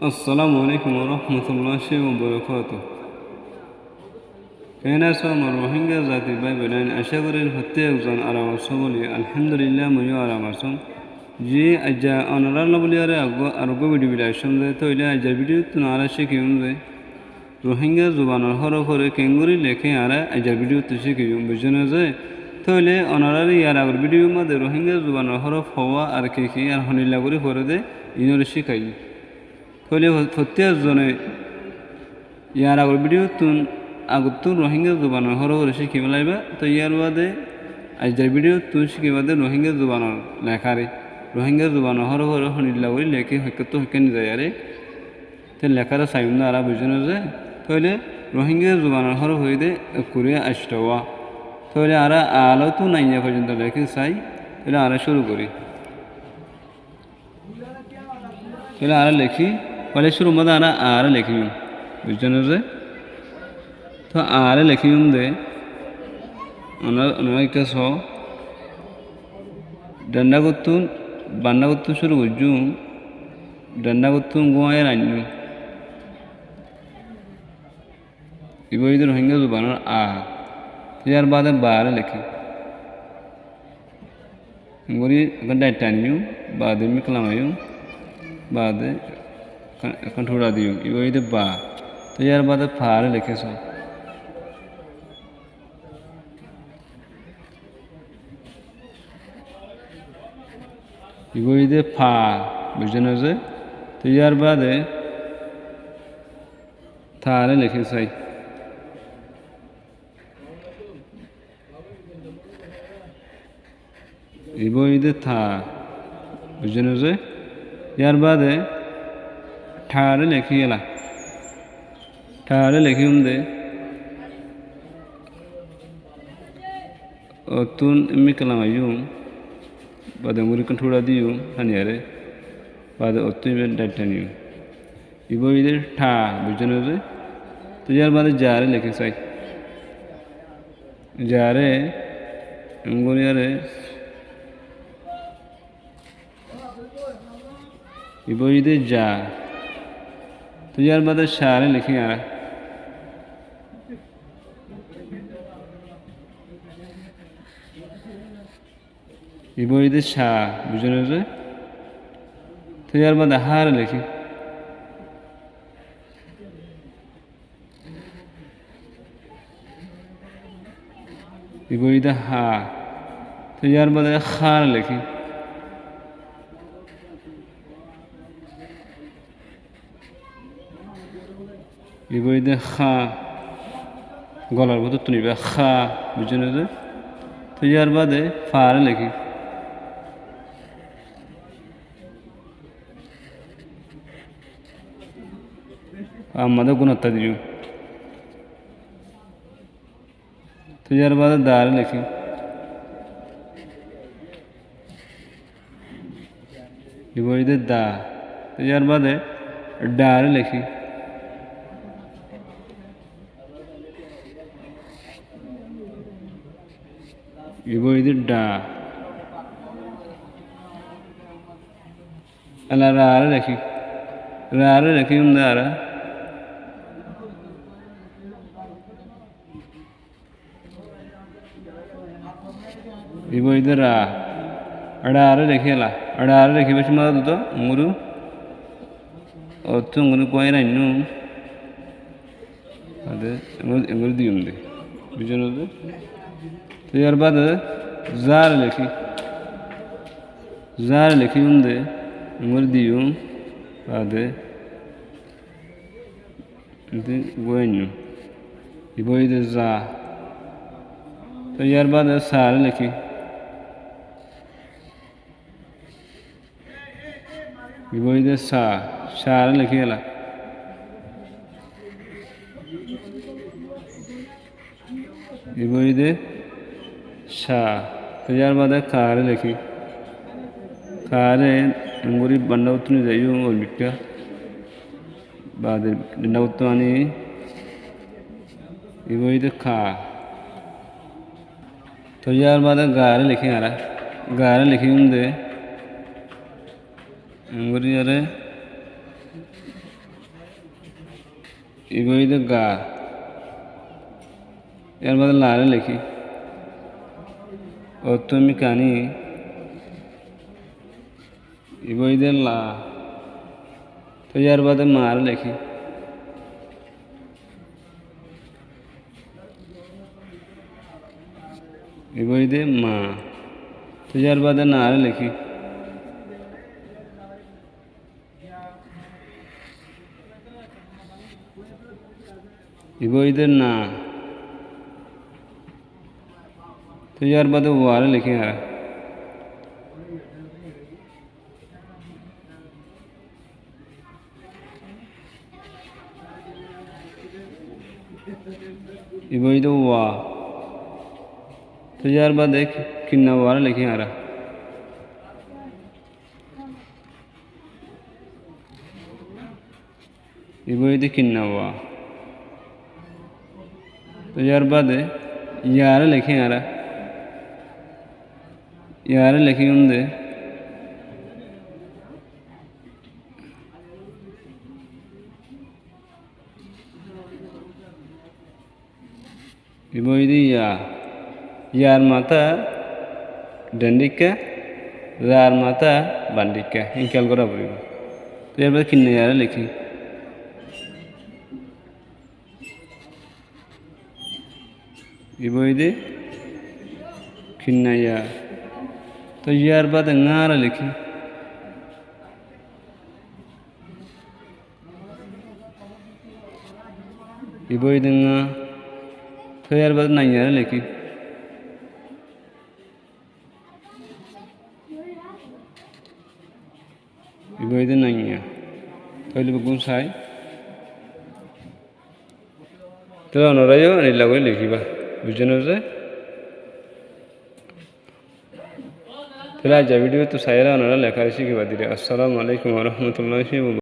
আসসালামু আলাইকুম রহমতুল্লাহি ওবরাকাতুহ। কেনা আমার রোহিঙ্গা জাতি ভাই বোন আশা করি হতে একজন আরাম আছো বলি আলহামদুলিল্লাহ ময়ও আরাম আছো। যে আজ্জা অনারাল বলি আরোগ্য ভিডিও বিলাই সন্দেহ তৈলে আজ্জার ভিডিও তো নারা শিখিম যে রোহিঙ্গা জুবানোর হরফরে কেঙ্গুরি লেখে আরা আজ্জার ভিডিও তো শিখিম বুঝনে যে তৈলে অনারারি ইয়ার আগর ভিডিও মধ্যে রোহিঙ্গা জুবানোর হরফ হওয়া আর কি আর হনিল্লা করে করে দে ইনরে শিখাই তৈলে প্রত্যেকজনে ইয়ার আগর ভিডিও তুন আগতুন রোহিঙ্গা জুবানোর হরফরে শিখি পেলাইবা তো ইয়ার বাদে আজ্জার ভিডিও তুন শিখি বাদে রোহিঙ্গা জুবানোর লেখারে রোহিঙ্গা জুবানোর হরফরে হনিল্লা করে লেখে হইকত হইকে নিজায় আরে তো লেখারা চাইম না আরা বুঝনো যে তৈলে রোহিঙ্গা জুবানোর হরফ হয়ে দে করে আসতেওয়া তৈলে আরা আলো তো নাইয়া পর্যন্ত লেখে চাই তাহলে আরা শুরু করি তাহলে আরা লেখি পরে শুরু মধ্যে আরা আরা লেখিম বুঝছেন যে তো আরে লেখিম দে অনেকটা স ডান্ডা করতুন বান্না করতুন শুরু করছুম ডান্ডা করতুন গোয়ায় রান্নু ইবইদ রোহিঙ্গা জুবানোর ইয়ার বাদে বারে লেখি গরি ডাইটানিউ বাদে মিকলামায়ু বাদে এখন ঠোড়া দিও ইবইদ বা তো ইয়ার বাদে ফারে লিখেছ ইবইদে ফা বুঝছেন যে তো ইয়ার বাদে থারে লিখে চাই ইবইদে থা বুঝছেন যে ইয়ার বাদে ঠারে লেখি এলা ঠারে লেখিম দে অতুন এমনি কালামাইম বাদে মুরিকান ঠোড়া দিও হানিয়ারে বাদে অতুন ডাইটা নিও ইবইদে ঠা বুঝছেন যে তো ইয়ার বাদে যারে লেখে চাই যারে এমগনিয়ারে ইবইদে যা তো ইয়ার বাদে সারে লিখি আরা ইবইদে সা বুঝলেন যে তো ইয়ার বাদে হার লিখি ইবইদে হা তো ইয়ার বাদে খার লিখি ইবইদে খা গলার মতো তুলিবে খা বুঝছেন যে তো ইয়ার বাদে ফার লেখি আমাদের গুণাত্তা দিও তো ইয়ার বাদে দার লেখি ইবইদে দা তো ইয়ার বাদে ডার লেখি ইবইদে ডা আলা রারে লেখি রারে লেখি দারা ইবইদে রা আড়ারে লেখি এলা আড়ারে লেখি বেশি মাদা দুটো মুরু অর্থ গুলো কয় রাইনু আদে এগুলো দিউম দে বুঝছেন যে তো ইয়ার বাদে জার লেখি দে এগুলো দিউম বাদে গোয়াইনু ইবইদে যা তো ইয়ার বাদে সার লেখি ইবইদে সার লেখি এলা ইবইদে সা তো ইয়ার বাদে কারে লেখি কারে এঙ্গুরি বান্ডা উত্তনি যাইও অলিকা বাদে ডিন্ডা উত্তমানি ইবইদে খা তো ইয়ার বাদে গারে লেখি আরা গারে লেখি দে এঙ্গুরি আরে ইবইদে গা এর বাদে লারে লিখি অতমি কানি ইবইদে লা তো এর বাদে মার লিখি ইবইদে মা তো এর বাদে নার লিখি ইবইদে না তো এর বাদে ওয়ার লিখি আর ইবইদে ওয়া তো এর বাদে কিন্না ওয়ার লিখি আর ইবইদে কিন্না ওয়া तो यार बाद यार लिखे यार लिखे होंगे इबोइदी यार माता डंडिका रार माता बांडिका इनके अलगोरा बोलिए तो यार बाद किन्ने यार लिखी इबोइदे किन्नया तो यार बाद ngaरा लिखी इबोइदे nga तो यार बाद naya लिखी इबोइदे naya तो इले बगुन साई तो नरायो ani lagoi लिखिबा বুঝছেন যে তাহলে আজ ভিডিও তো সাইরা ওনারা লেখা শিখিবা দিলে আসসালামু আলাইকুম ওয়া রাহমাতুল্লাহি ওয়া